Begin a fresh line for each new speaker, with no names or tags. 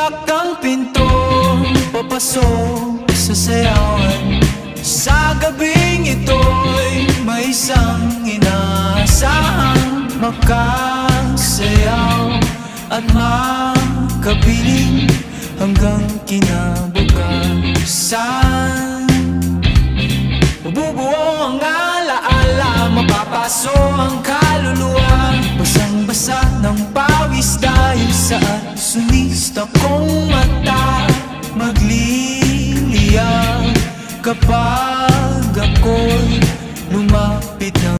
Iyak ang pinto, papasok sa sayawan. Sa gabing ito'y may isang inaasahang makasayaw at makapiling hanggang kinabukasan. Mabubuo ang alaala, mapapaso ang kaluluwa. Basang-basa ng pawis dahil sa sunista kong mata. Magliliyab kapag ako'y